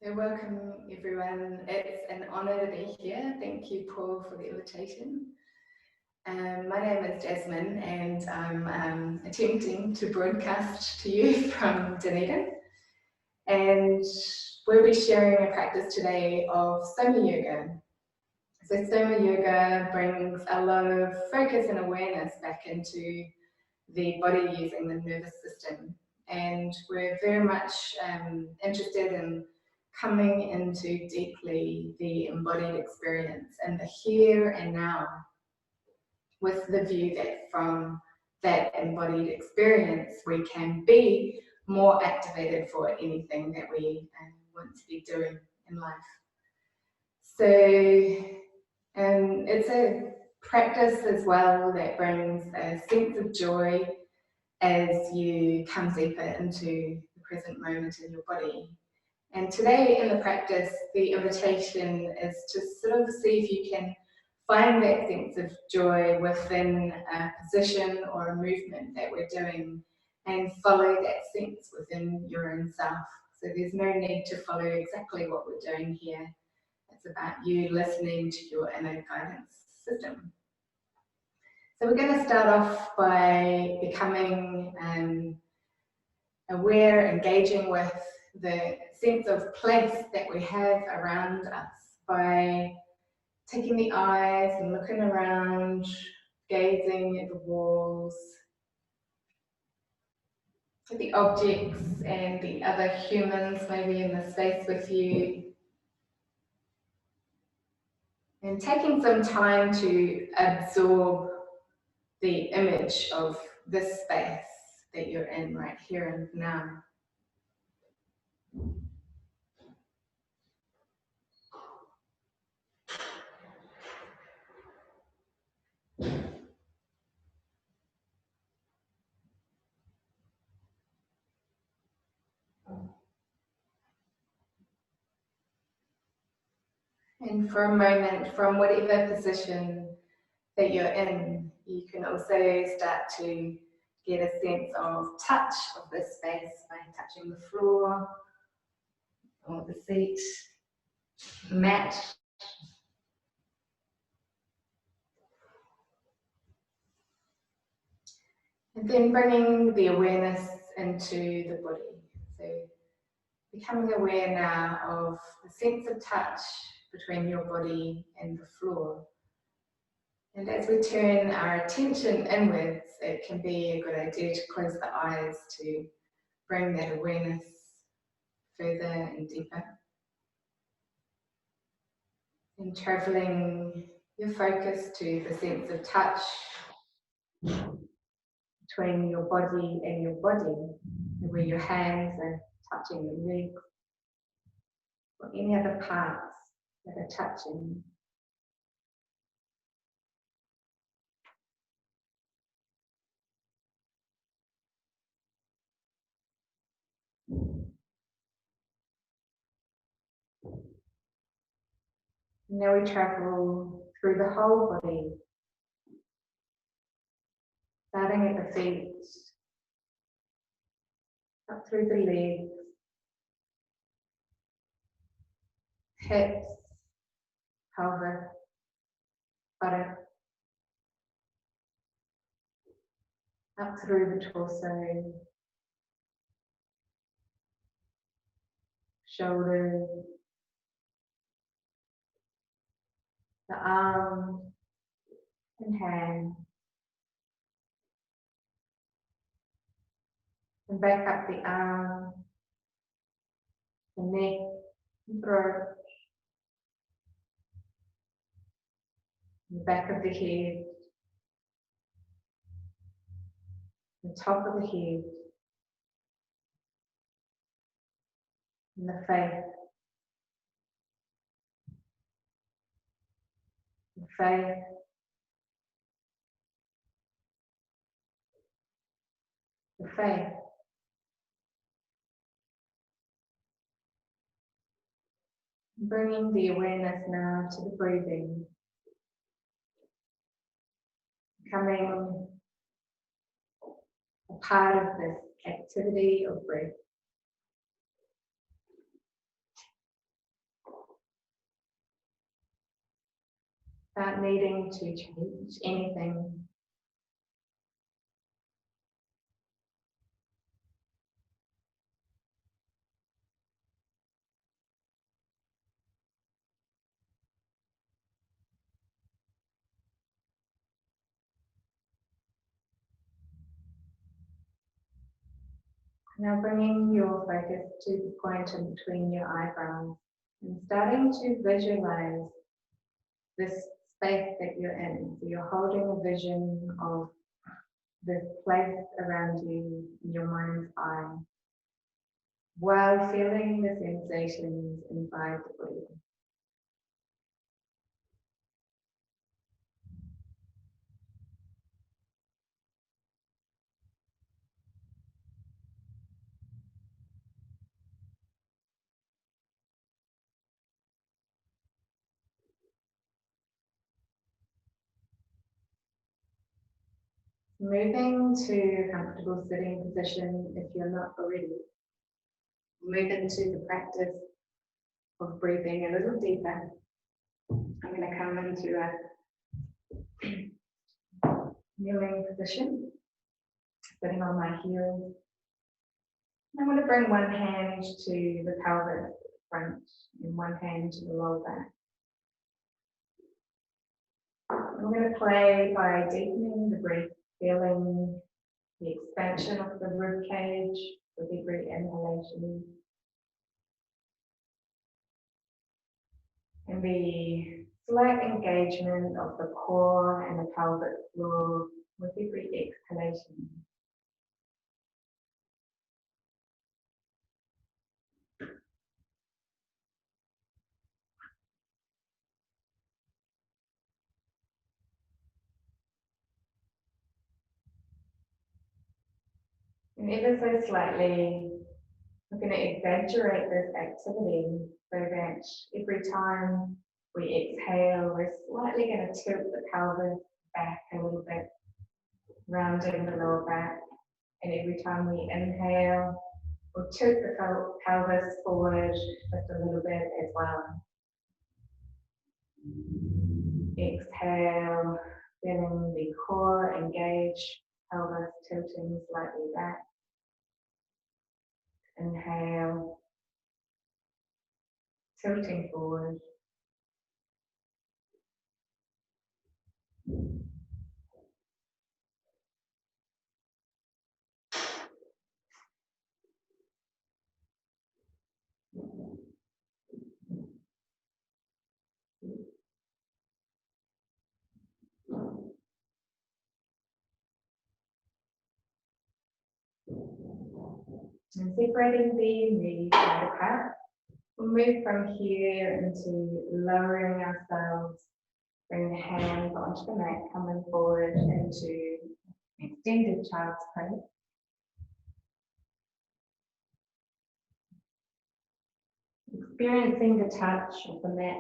So welcome everyone, it's an honour to be here. Thank you, Paul, for the invitation. My name is Jasmin and I'm attempting to broadcast to you from Dunedin, and we'll be sharing a practice today of Soma Yoga. So Soma Yoga brings a lot of focus and awareness back into the body using the nervous system, and we're very much interested in coming into deeply the embodied experience and the here and now, with the view that from that embodied experience we can be more activated for anything that we want to be doing in life. So it's a practice as well that brings a sense of joy as you come deeper into the present moment in your body. And today in the practice, the invitation is to sort of see if you can find that sense of joy within a position or a movement that we're doing, and follow that sense within your own self. So there's no need to follow exactly what we're doing here. It's about you listening to your inner guidance system. So we're going to start off by becoming aware, engaging with the sense of place that we have around us by taking the eyes and looking around, gazing at the walls, at the objects and the other humans maybe in the space with you, and taking some time to absorb the image of this space that you're in right here and now. And for a moment, from whatever position that you're in, you can also start to get a sense of touch of this space by touching the floor or the seat, the mat. And then bringing the awareness into the body. So becoming aware now of the sense of touch between your body and the floor. And as we turn our attention inwards, it can be a good idea to close the eyes to bring that awareness further and deeper. And travelling your focus to the sense of touch between your body and your body, where your hands are touching your legs, or any other parts that are touching. Now we travel through the whole body, starting at the feet, up through the legs, hips, pelvis, buttock, up through the torso, shoulders, the arms and hands, and back up the arms, the neck and throat, the back of the head, the top of the head, and the face, the face, the face. Bringing the awareness now to the breathing, becoming a part of this activity of breath. Without needing to change anything. Now bringing your focus to the point in between your eyebrows and starting to visualize this space that you're in. So you're holding a vision of this place around you in your mind's eye while feeling the sensations inside the breathing. Moving to a comfortable sitting position if you're not already. Move into the practice of breathing a little deeper. I'm going to come into a kneeling position, sitting on my heels. I'm going to bring one hand to the pelvis front and one hand to the lower back. I'm going to play by deepening the breath, feeling the expansion of the rib cage with every inhalation and the slight engagement of the core and the pelvic floor with every exhalation. And ever so slightly, we're going to exaggerate this activity so that every time we exhale, we're slightly going to tilt the pelvis back a little bit, rounding the lower back. And every time we inhale, we'll tilt the pelvis forward just a little bit as well. Exhale, feeling the core engage, pelvis tilting slightly back. Inhale, tilting forward. And separating the knees side apart, we'll move from here into lowering ourselves, bring the hands onto the mat, coming forward into extended child's pose. Experiencing the touch of the mat.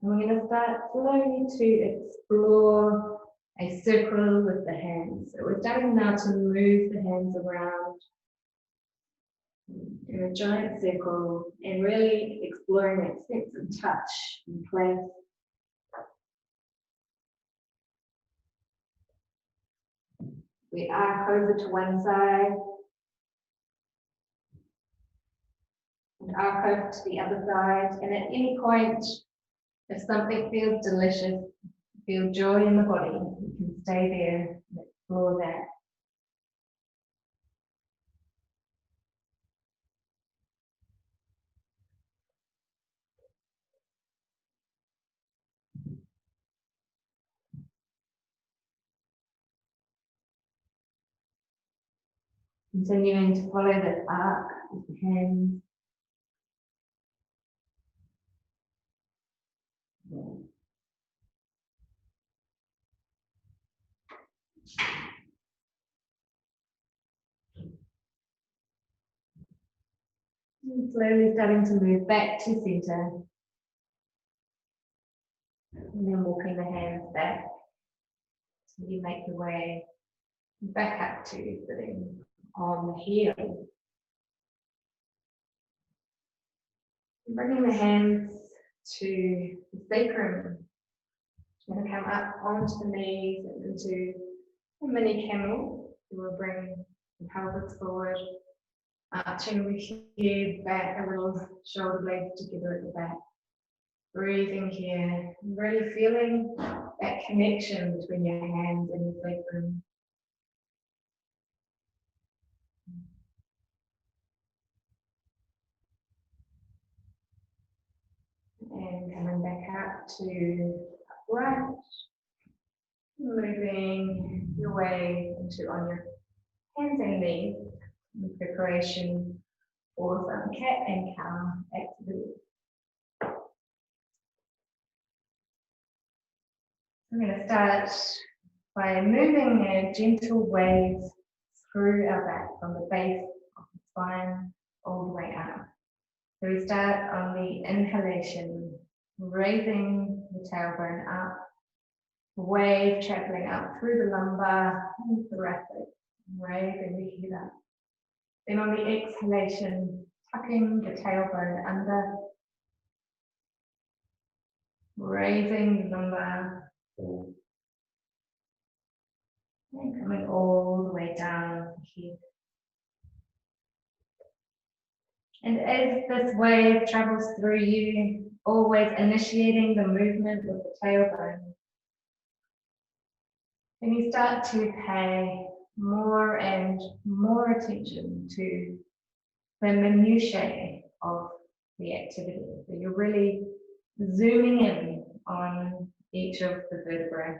And we're going to start slowly to explore a circle with the hands. So we're starting now to move the hands around in a giant circle and really exploring that sense of touch and place. We arc over to one side and arc over to the other side. And at any point, if something feels delicious, feel joy in the body, you can stay there and explore that. Continuing to follow this arc with the hands. And slowly starting to move back to center. And then walking the hands back. So you make your way back up to sitting on the heel. Bringing the hands to the sacrum. You're going to come up onto the knees and into a mini camel. You will bring the pelvis forward, arching the head back, a little shoulder blades together at the back. Breathing here, really feeling that connection between your hands and your sacrum. And coming back up to upright, moving your way into on your hands and knees in preparation for some cat and cow activity. I'm going to start by moving a gentle wave through our back from the base of the spine all the way up. So we start on the inhalation, raising the tailbone up, wave traveling up through the lumbar and thoracic, raising the head up. Then on the exhalation, tucking the tailbone under, raising the lumbar, and coming all the way down the head. And as this wave travels through you, always initiating the movement with the tailbone, then you start to pay more and more attention to the minutiae of the activity. So you're really zooming in on each of the vertebrae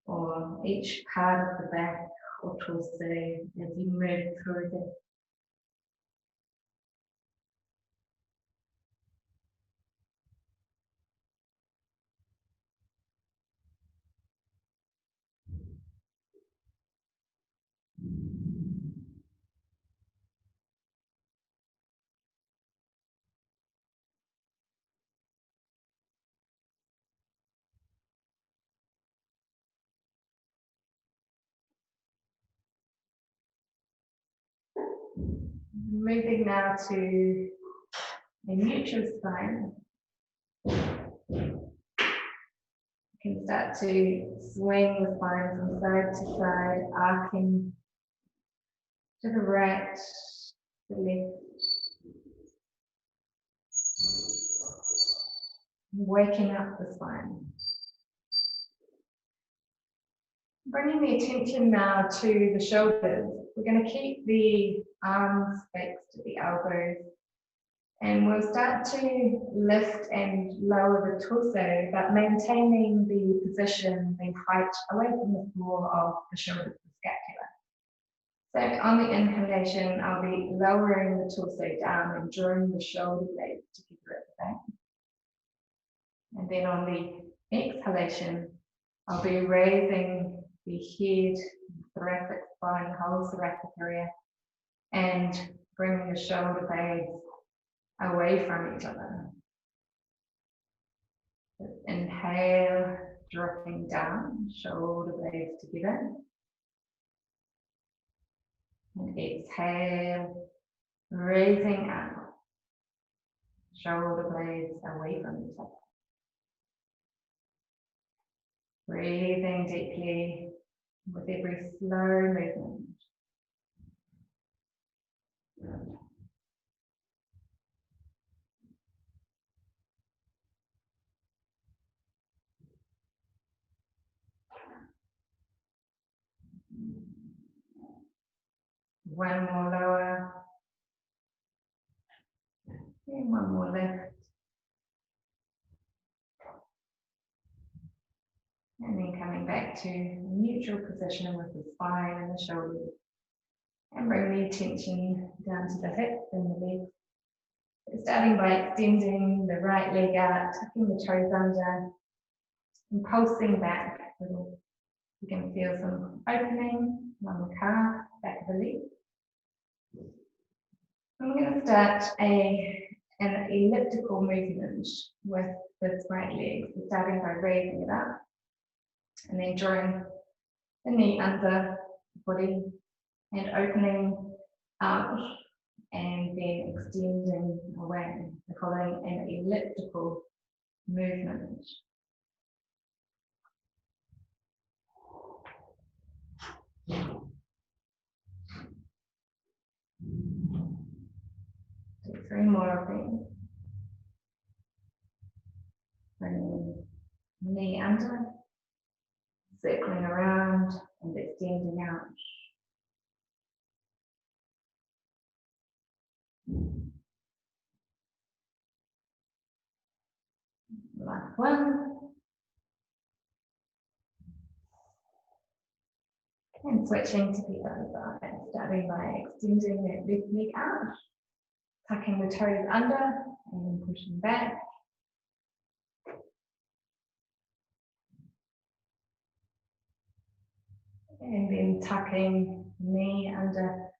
or each part of the back or torso as you move through this. Moving now to a neutral spine. You can start to swing the spine from side to side, arcing to the right, the left. Waking up the spine. Bringing the attention now to the shoulders. We're going to keep the arms fixed to the elbows. And we'll start to lift and lower the torso, but maintaining the position, the height away from the floor of the shoulders, the scapula. So on the inhalation, I'll be lowering the torso down and drawing the shoulder blades together at the back. And then on the exhalation, I'll be raising the head, thoracic spine, the whole thoracic area, and bringing the shoulder blades away from each other. Inhale, dropping down, shoulder blades together. And exhale, raising up, shoulder blades away from each other. Breathing deeply with every slow movement. One more lower. And one more left. And then coming back to neutral position with the spine and the shoulders. And bring the attention down to the hips and the legs. Starting by extending the right leg out, tucking the toes under, and pulsing back a little. You can feel some opening along the calf, back of the leg. I'm going to start an elliptical movement with this right leg. So starting by raising it up, and then drawing the knee under the body and opening out, and then extending away, following an elliptical movement. Do 3 more of them. Bringing knee under, circling around and extending out. Last one. And switching to the other side, starting by extending that left leg out, tucking the toes under and pushing back. And then tucking the knee under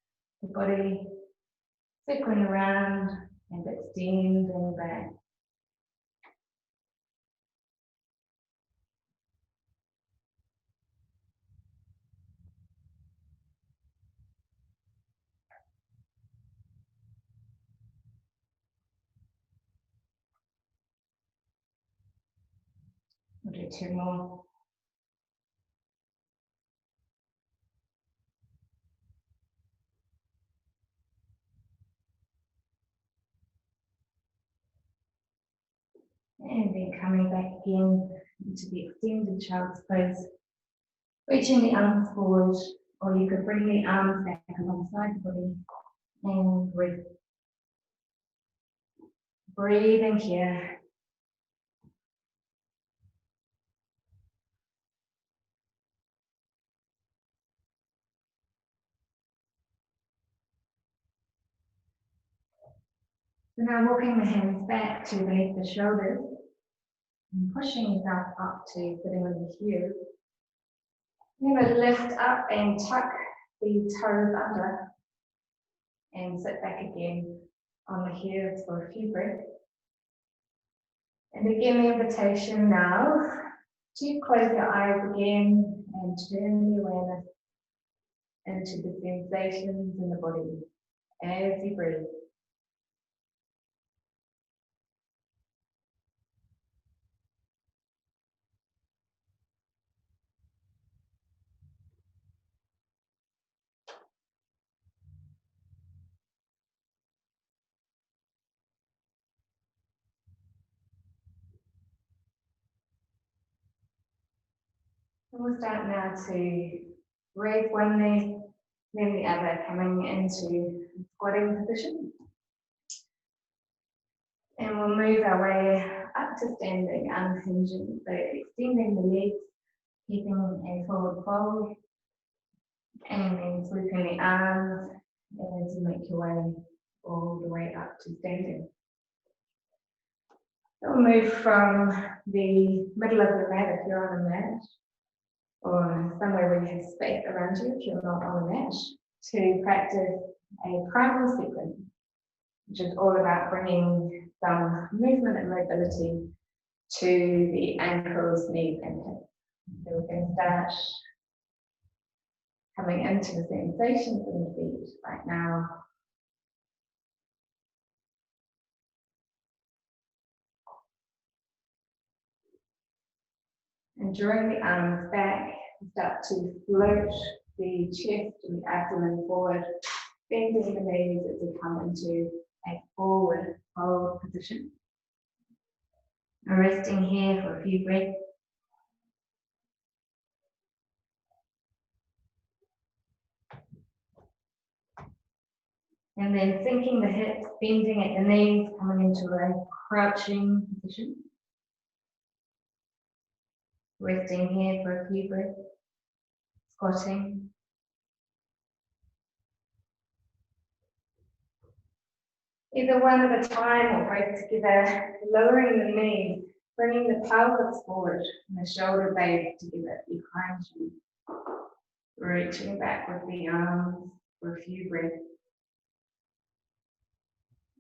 the body, circling around and extending back. We'll do 2 more. And then coming back again into the extended child's pose, reaching the arms forward, or you could bring the arms back alongside the body and breathe. Breathing here. So now walking the hands back to beneath the shoulders and pushing yourself up to sitting on the heels. You're going to lift up and tuck the toes under and sit back again on the heels for a few breaths. And again, the invitation now to close your eyes again and turn the awareness into the sensations in the body as you breathe. And we'll start now to raise one knee, then the other, coming into squatting position. And we'll move our way up to standing, unhinging, so extending the legs, keeping a forward fold, and then sweeping the arms as you make your way all the way up to standing. So we'll move from the middle of the mat if you're on a mat, or somewhere where you have space around you if you're not on a mat, to practice a primal sequence, which is all about bringing some movement and mobility to the ankles, knees, and hips. So we can start coming into the sensations in the feet right now. And drawing the arms back, start to float the chest and the abdomen forward, bending the knees as we come into a forward fold position. And resting here for a few breaths. And then sinking the hips, bending at the knees, coming into a crouching position. Resting here for a few breaths. Squatting. either one at a time or both together, lowering the knees, bringing the pelvis forward and the shoulder blades together behind you. Reaching back with the arms for a few breaths.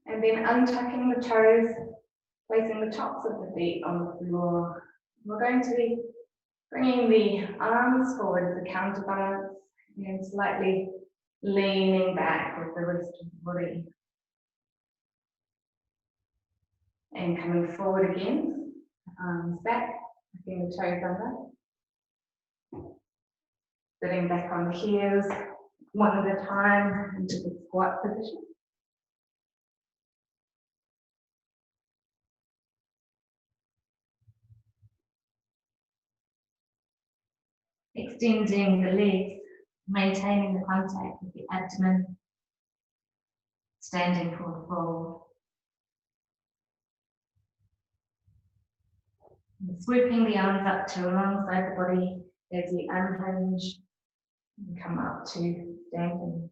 And then untucking the toes, placing the tops of the feet on the floor. We're going to be bringing the arms forward as a counterbalance and slightly leaning back with the rest of the body. And coming forward again, arms back, tucking the toes under. Sitting back on the heels, one at a time into the squat position. Extending the legs, maintaining the contact with the abdomen, standing forward fold. And swooping the arms up to alongside the body as we unhinge and come up to standing.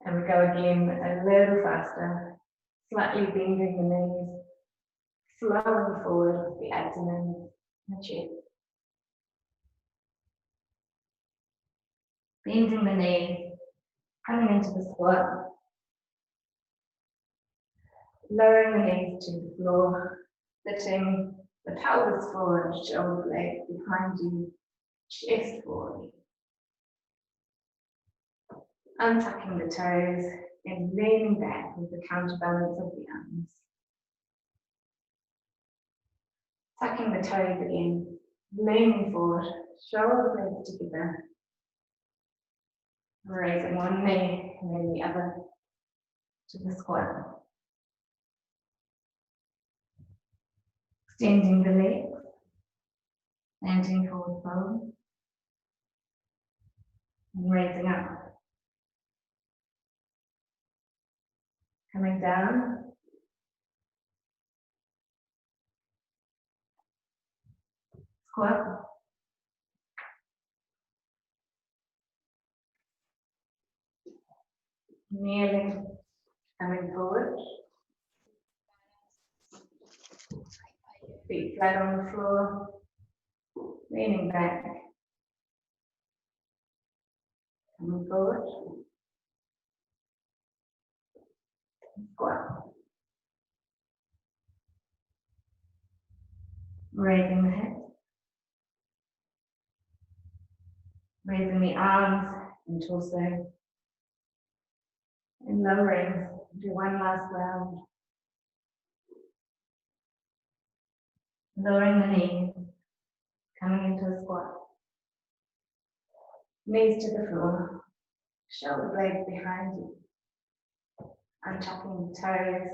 And we go again a little faster, slightly bending the knees, flowing forward with the abdomen and the chest. Bending the knees, coming into the squat, lowering the knees to the floor, lifting the pelvis forward, shoulder blades behind you, chest forward. Untucking the toes and leaning back with the counterbalance of the arms. Tucking the toes again, leaning forward, shoulder blades together. Raising one knee and then the other to the squat. Extending the legs, standing forward fold, and raising up. Coming down. Squat. Kneeling, coming forward. Feet flat on the floor, leaning back. Coming forward. Squat. Raising the hips. Raising the arms and torso. And lowering. Do one last round. Lowering the knees, coming into a squat. Knees to the floor, shoulder blades behind you. Untucking the toes,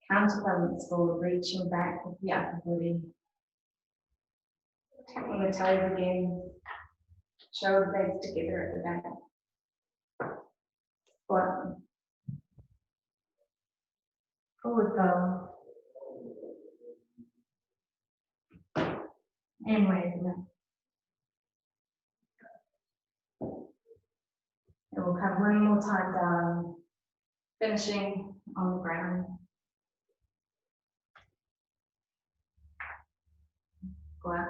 counterbalance forward, reaching back with the upper body. Tucking the toes again, shoulder blades together at the back. Squat. Forward fold. And raising up. And we'll come one more time down, finishing on the ground. Squat.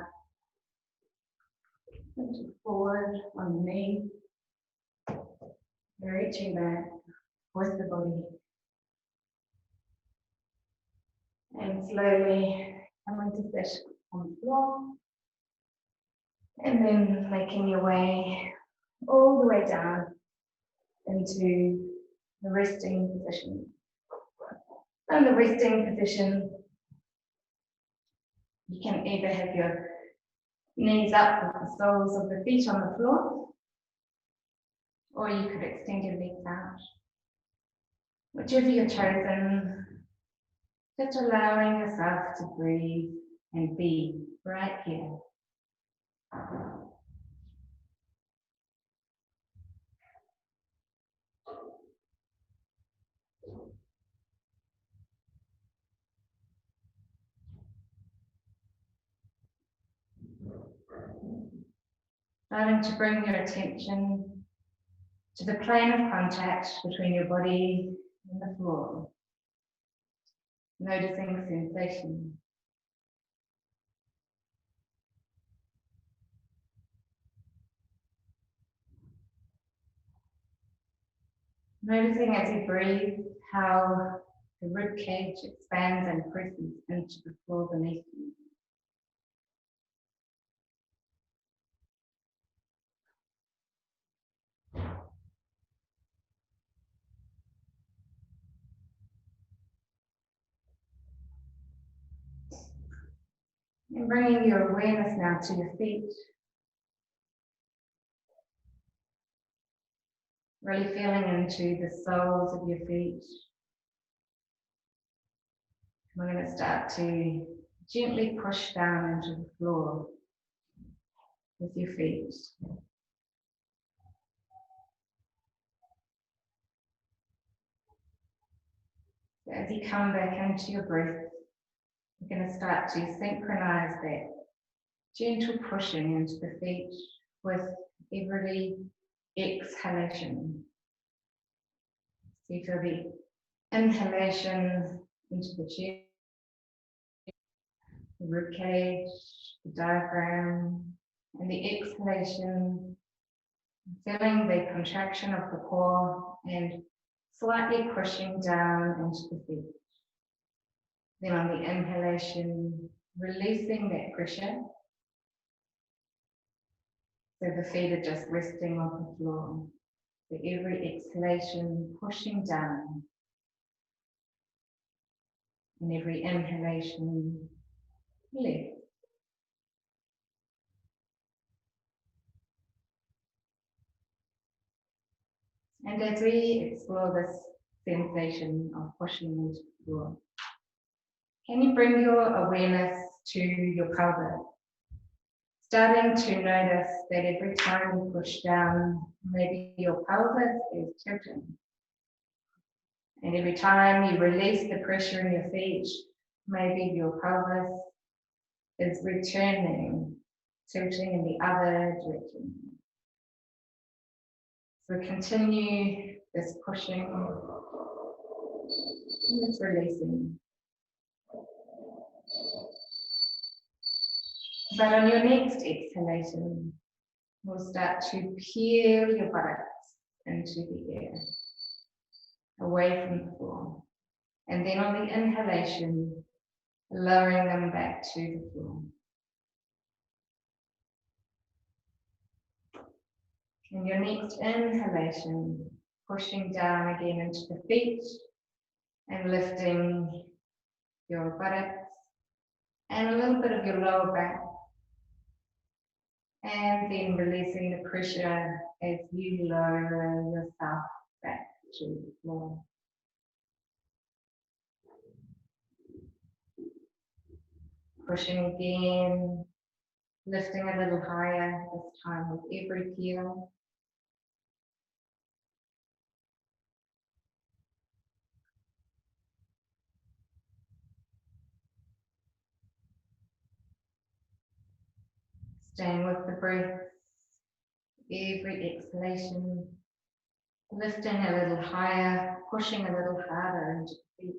Forward on the knee. Reaching back with the body. And slowly coming to sit on the floor. And then making your way all the way down into the resting position. And the resting position, you can either have your knees up with the soles of the feet on the floor, or you could extend your legs out. Whichever you've chosen, just allowing yourself to breathe and be right here. Starting to bring your attention to the plane of contact between your body on the floor, noticing sensation. Noticing as you breathe how the rib cage expands and presses into the floor beneath you. And bringing your awareness now to your feet. Really feeling into the soles of your feet. We're going to start to gently push down into the floor with your feet. So as you come back into your breath, we're going to start to synchronize that gentle pushing into the feet with every exhalation. So you feel the inhalation into the chest, the rib cage, the diaphragm, and the exhalation, feeling the contraction of the core and slightly pushing down into the feet. Then on the inhalation, releasing that pressure. So the feet are just resting on the floor. For every exhalation, pushing down. And every inhalation, release. And as we explore this sensation of pushing into the floor, can you bring your awareness to your pelvis? Starting to notice that every time you push down, maybe your pelvis is tilting. And every time you release the pressure in your feet, maybe your pelvis is returning, tilting in the other direction. So continue this pushing and this releasing. But on your next exhalation, we'll start to peel your buttocks into the air, away from the floor. And then on the inhalation, lowering them back to the floor. And your next inhalation, pushing down again into the feet and lifting your buttocks and a little bit of your lower back. And then releasing the pressure as you lower yourself back to the floor. Pushing again, lifting a little higher, this time with every peel. Staying with the breath, every exhalation, lifting a little higher, pushing a little harder into the feet.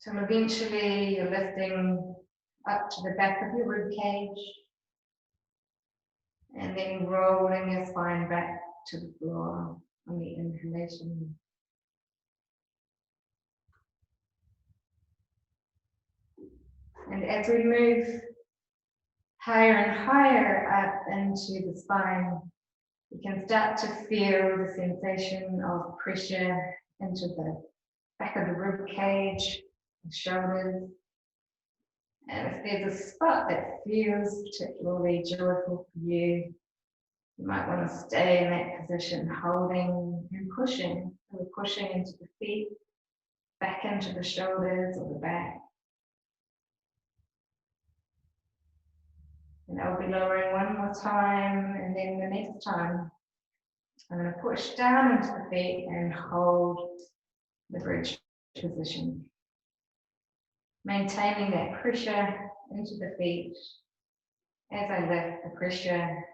Till eventually you're lifting up to the back of your rib cage and then rolling your spine back to the floor on the inhalation. And as we move higher and higher up into the spine, you can start to feel the sensation of pressure into the back of the rib cage, the shoulders. And if there's a spot that feels particularly joyful for you, you might want to stay in that position, holding and pushing. So we're pushing into the feet, back into the shoulders or the back. And I'll be lowering one more time, and then the next time I'm going to push down into the feet and hold the bridge position. Maintaining that pressure into the feet as I lift the pressure,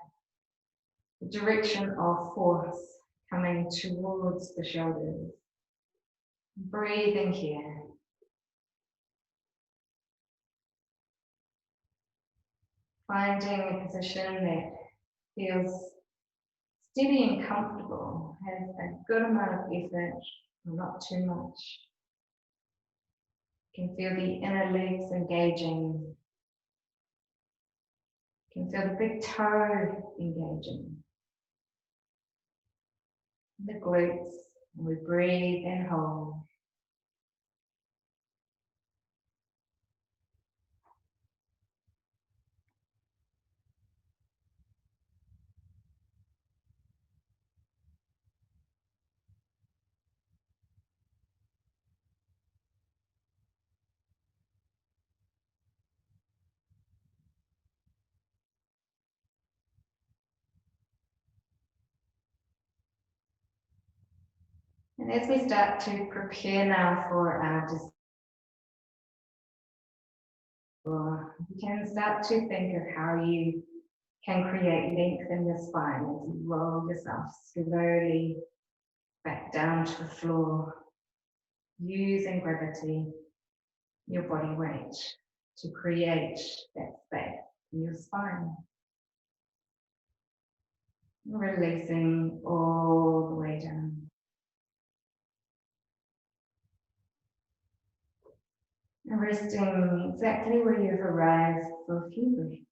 the direction of force coming towards the shoulders. Breathing here. Finding a position that feels steady and comfortable, has a good amount of effort, not too much. You can feel the inner legs engaging. You can feel the big toe engaging. The glutes, and we breathe and hold. And as we start to prepare now for our you can start to think of how you can create length in your spine as you roll yourself slowly back down to the floor, using gravity, your body weight, to create that space in your spine. Releasing all the way down. And resting exactly where you've arrived for a few breaths.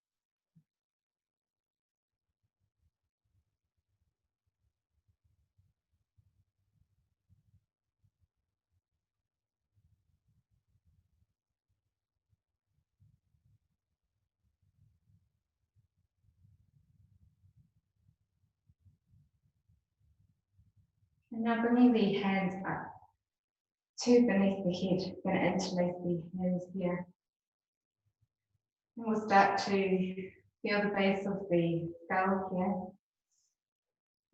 And now bringing the hands up to beneath the head. Going to interlace the hands here. And we'll start to feel the base of the skull here.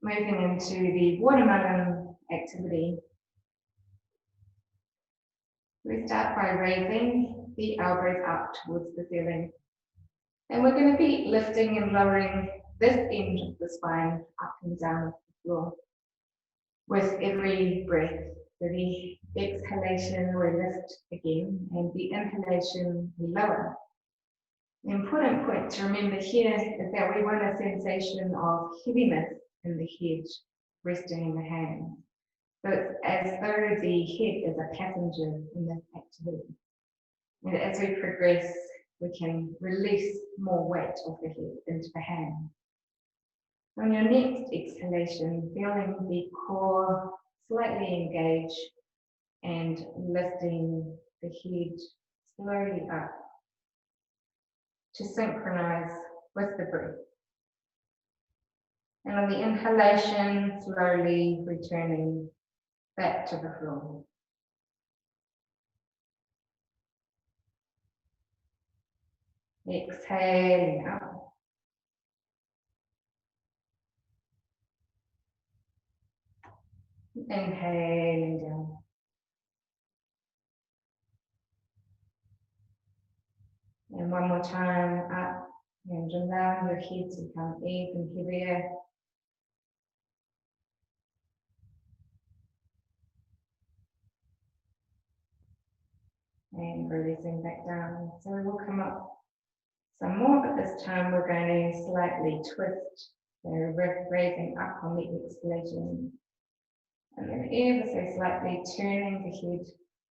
Moving into the watermelon activity. We start by raising the elbows up towards the ceiling. And we're going to be lifting and lowering this end of the spine up and down the floor with every breath. So the exhalation we lift again, and the inhalation we lower. The important point to remember here is that we want a sensation of heaviness in the head, resting in the hands. So it's as though the head is a passenger in this activity. And as we progress, we can release more weight of the head into the hands. On your next exhalation, feeling the core slightly engage and lifting the head slowly up to synchronize with the breath. And on the inhalation, slowly returning back to the floor. Exhaling up. Inhaling down. And one more time up, and allow your head to become even heavier. And releasing back down. So we will come up some more, but this time we're going to slightly twist. So raising up on the exhalation. And then ever so slightly turning the head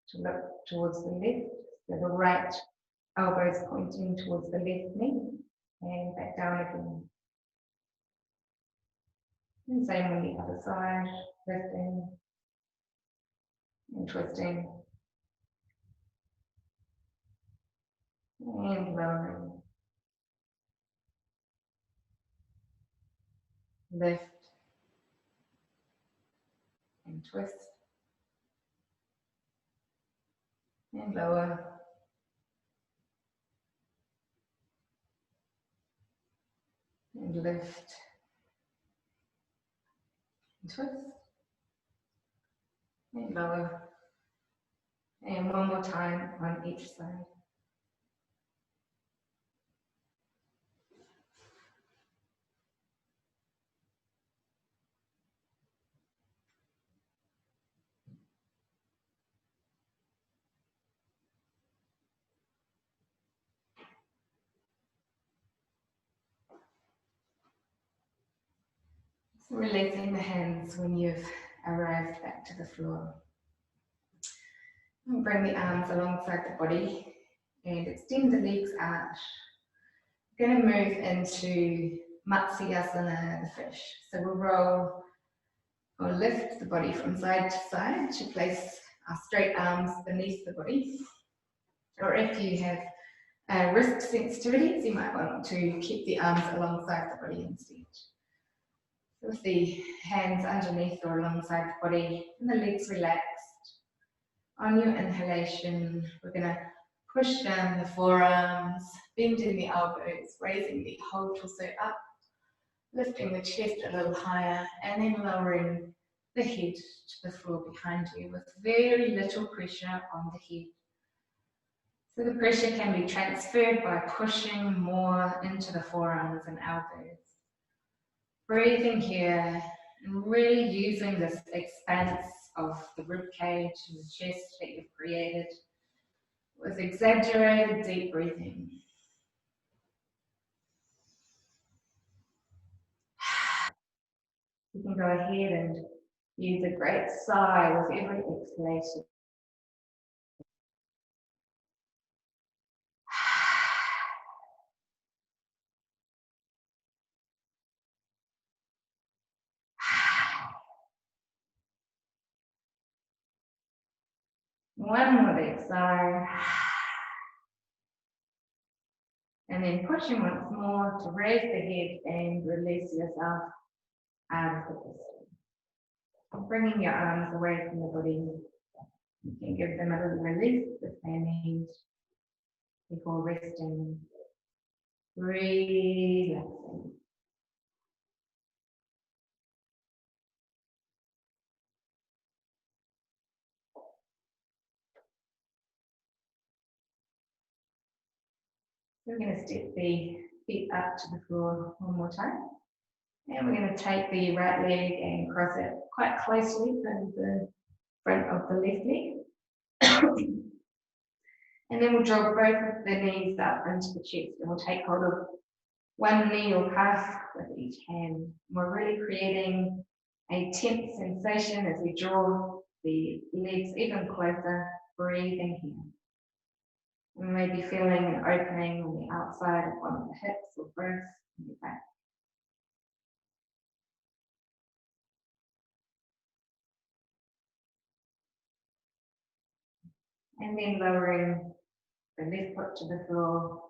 to look towards the left. So the right elbow is pointing towards the left knee. And back down again. And same on the other side, lifting and twisting. And lowering. Lift and twist. And lower. And lift. And twist. And lower. And one more time on each side. Releasing the hands when you've arrived back to the floor. And bring the arms alongside the body and extend the legs out. We're going to move into Matsyasana, the fish. So we'll roll or lift the body from side to side to place our straight arms beneath the body. Or if you have wrist sensitivities, you might want to keep the arms alongside the body instead. With the hands underneath or alongside the body and the legs relaxed. On your inhalation, we're going to push down the forearms, bending the elbows, raising the whole torso up, lifting the chest a little higher, and then lowering the head to the floor behind you with very little pressure on the head. So the pressure can be transferred by pushing more into the forearms and elbows. Breathing here and really using this expanse of the rib cage and the chest that you've created with exaggerated deep breathing. You can go ahead and use a great sigh with every exhalation. One more big sigh. And then pushing once more to raise the head and release yourself out of the position. Bringing your arms away from the body. You can give them a little release if they need before resting. Relaxing. We're going to step the feet up to the floor one more time. And we're going to take the right leg and cross it quite closely to the front of the left leg. And then we'll draw both of the knees up into the chest and we'll take hold of one knee or calf with each hand. We're really creating a tense sensation as we draw the legs even closer, breathing here. We may be feeling an opening on the outside of one of the hips or both in the back. And then lowering the left foot to the floor.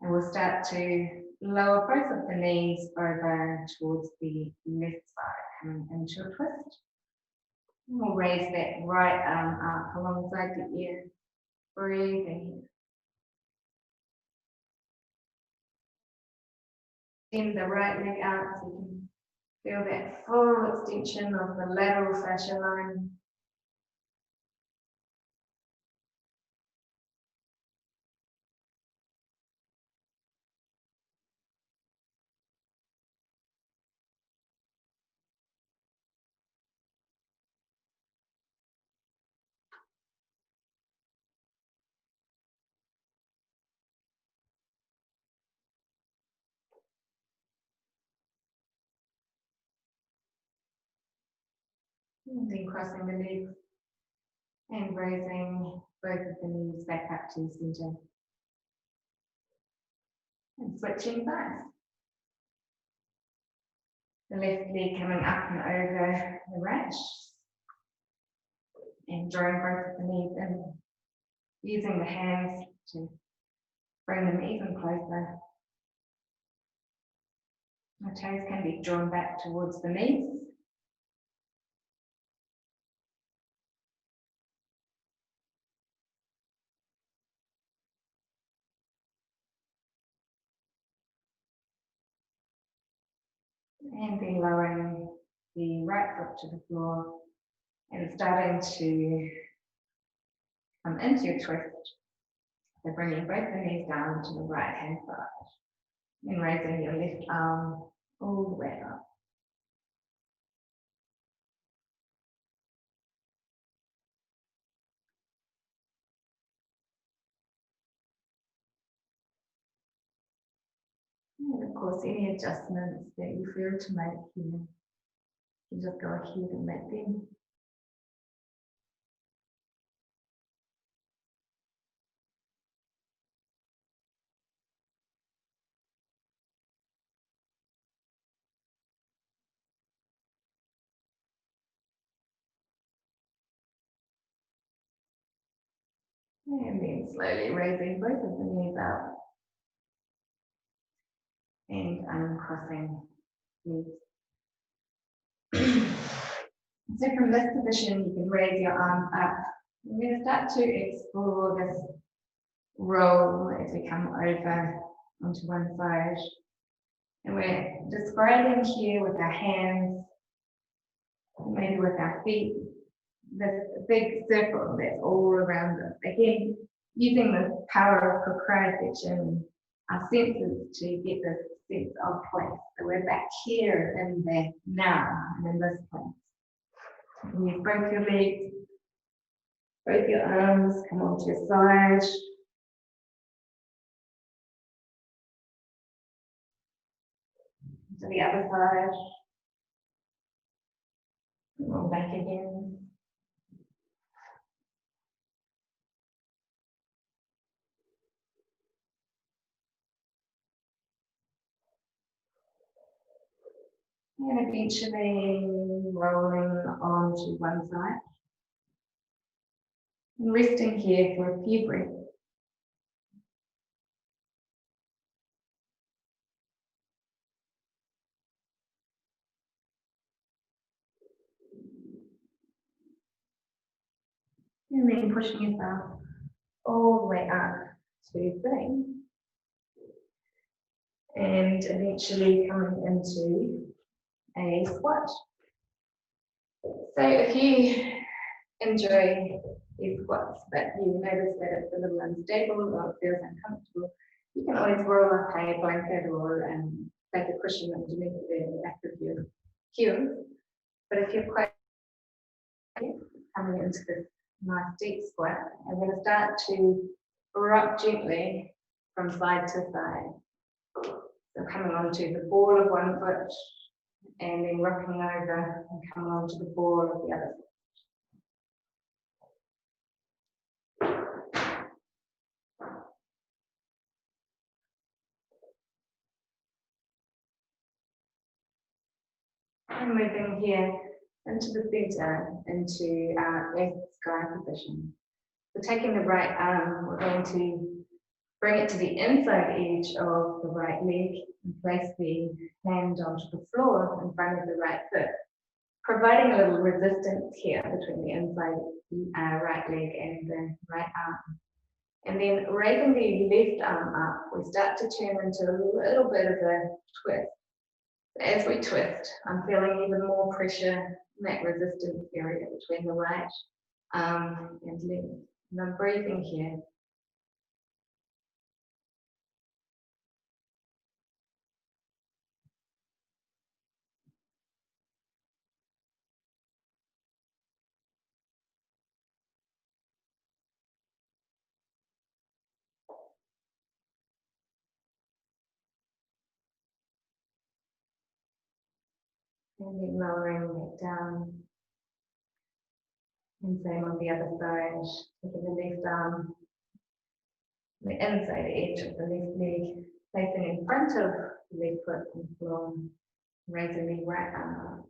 And we'll start to lower both of the knees over towards the left side, coming into a twist. And we'll raise that right arm up alongside the ear. Breathing. Extend the right leg out so you can feel that full extension of the lateral fascia line. And then crossing the legs and raising both of the knees back up to the center. And switching sides. The left leg coming up and over the right. And drawing both of the knees in. Using the hands to bring them even closer. The toes can be drawn back towards the knees. And then lowering the right foot to the floor and starting to come into your twist. So bringing both the knees down to the right hand side and raising your left arm all the way up. And of course, any adjustments that you feel to make here. You just go ahead and let them. And then slowly raising both of the knees up and uncrossing knees. So from this position, you can raise your arms up. We're going to start to explore this roll as we come over onto one side. And we're describing here with our hands, maybe with our feet, this big circle that's all around us. Again, using the power of proprioception, our senses to get this sense of place. So we're back here in the now and in this place. And use both your legs, both your arms, come onto your side. To the other side. Roll back again. And eventually rolling onto one side. And resting here for a few breaths. And then pushing yourself all the way up to sitting. And eventually coming into a squat. So if you enjoy these squats but you notice that it's a little unstable or it feels uncomfortable, you can always roll up a blanket or take a cushion underneath the back of your heels. But if you're quite coming into this nice deep squat, I'm going to start to rock gently from side to side. So coming onto the ball of one foot and then rocking over and coming onto the ball of the other foot. And moving here into the center, into our earth sky position. So taking the right arm, we're going to bring it to the inside edge of the right leg and place the hand onto the floor in front of the right foot, providing a little resistance here between the inside right leg and the right arm. And then raising the left arm up, we start to turn into a little bit of a twist. As we twist, I'm feeling even more pressure in that resistance area between the right arm and left. And I'm breathing here. And then lowering it down. And same on the other side, taking the left arm, the inside edge of the left leg, placing in front of the left foot on the floor, raising the right arm up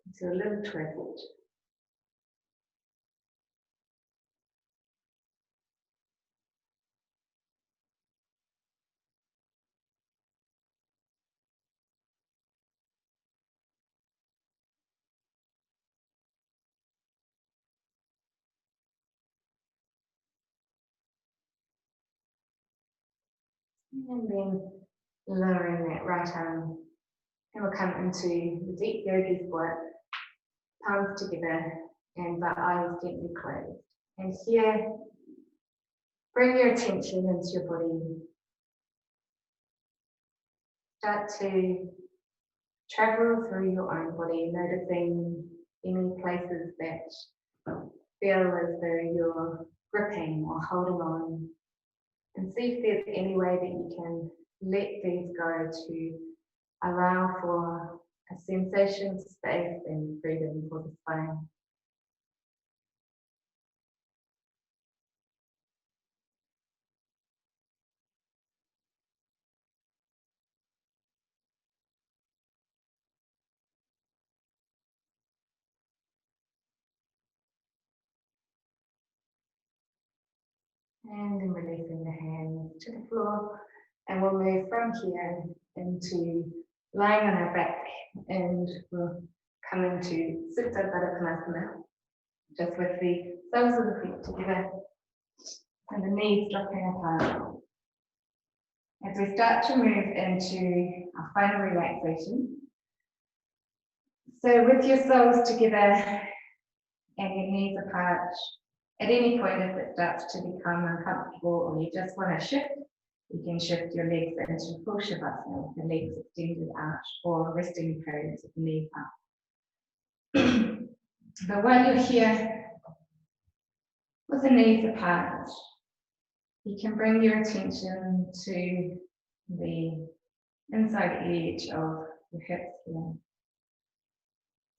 into a little twist. And then lowering that right arm. And we'll come into the deep yogi squat, palms together and the eyes gently closed. And here, bring your attention into your body. Start to travel through your own body, noticing any places that feel as though you're gripping or holding on. And see if there's any way that you can let these go to allow for a sensation, space, and freedom for the spine. And then releasing the hands to the floor. And we'll move from here into lying on our back, and we'll come into Supta Baddha Konasana, just with the soles of the feet together and the knees dropping apart. As we start to move into our final relaxation, so with your soles together and your knees apart, at any point if it starts to become uncomfortable or you just want to shift, you can shift your legs into full shavasana with the legs extended out, or resting pose with the knees up. But while you're here with the knees apart, you can bring your attention to the inside edge of your hips here,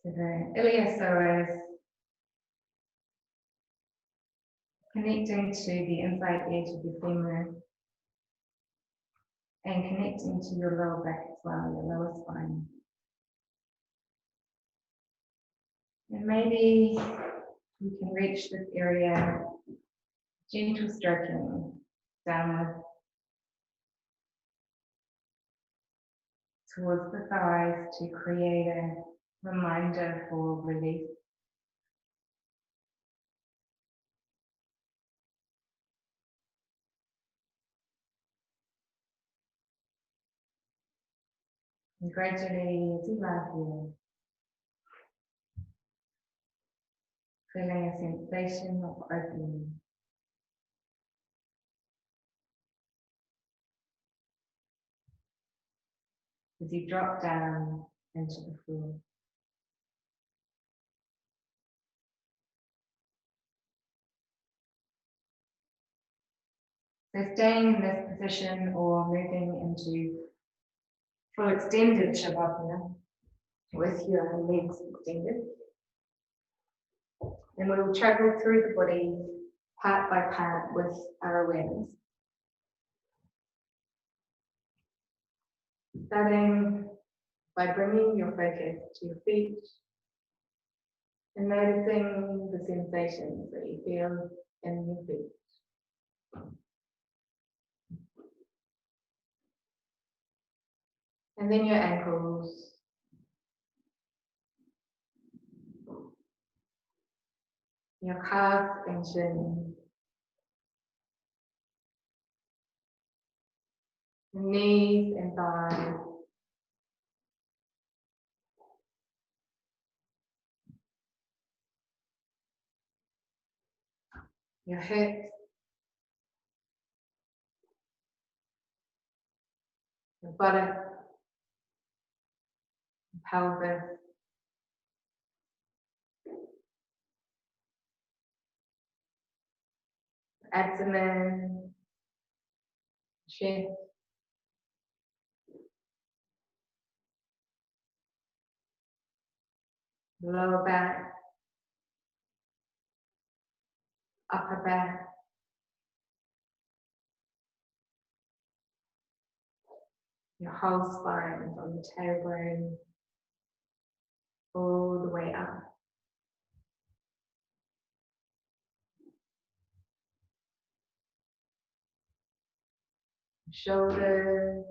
to the iliopsoas, connecting to the inside edge of your femur, and connecting to your lower back as well, your lower spine. And maybe you can reach this area, gentle stroking downward towards the thighs to create a reminder for release. And gradually, as you lie here, feeling a sensation of opening. As you drop down into the floor. So staying in this position or moving into full extended shavasana with your legs extended. And we will travel through the body part by part with our awareness. Starting by bringing your focus to your feet and noticing the sensations that you feel in your feet. And then your ankles. Your calves and shins. Knees and thighs. Your hips. Your buttock. Pelvis. Abdomen. Chest. Lower back. Upper back. Your whole spine from the tailbone all the way up. Shoulders,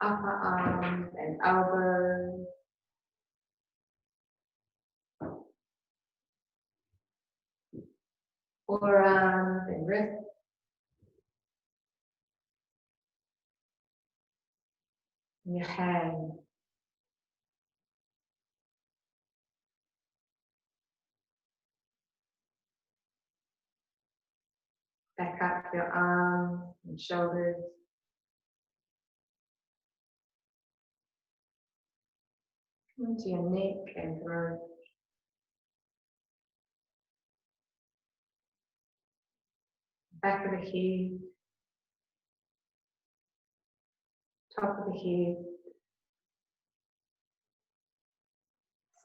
upper arms and elbows, forearms and wrists, and your hands. Back up your arms and shoulders. Come to your neck and throat. Back of the head. top of the head,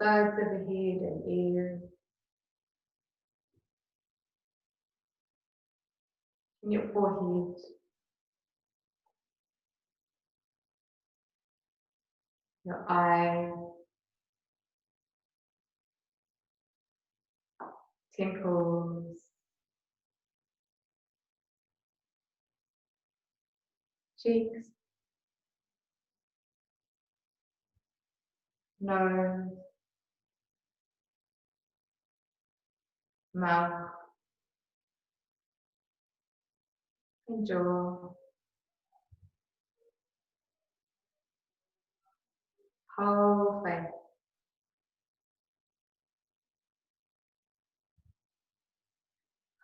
sides of the head and ears, and your forehead, your eyes, temples, cheeks, nose, mouth, and jaw, whole face,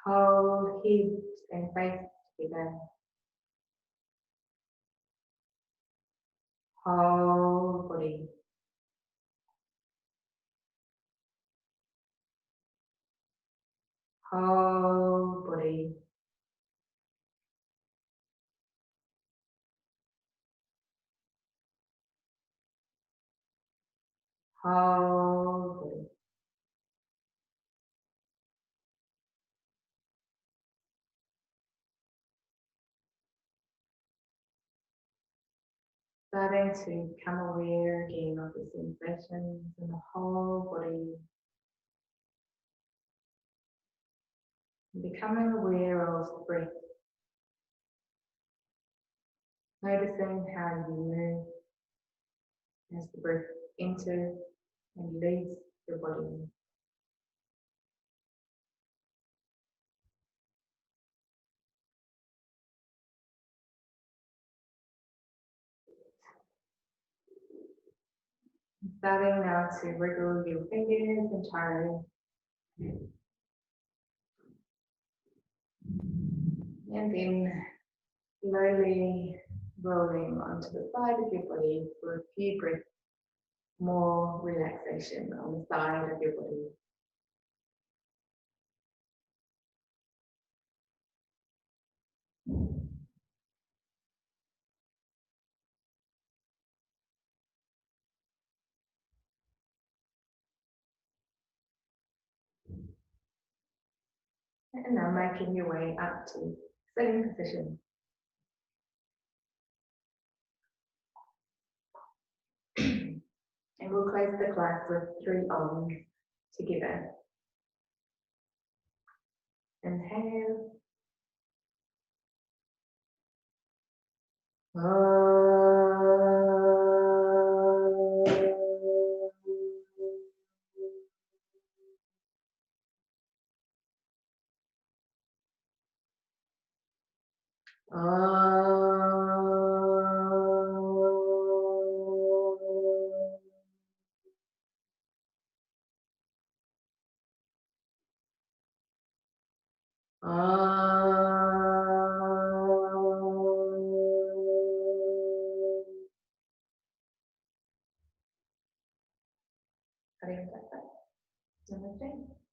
whole head and face together, whole body, whole body, whole body. Starting to become aware again of the sensations in the whole body. Becoming aware of the breath. Noticing how you move as the breath enters and leaves your body. Starting now to wriggle your fingers and toes. And then slowly rolling onto the side of your body for a few breaths, more relaxation on the side of your body. And now making your way up to sitting position. And we'll close the class with 3 Oms together. Inhale. Namaste.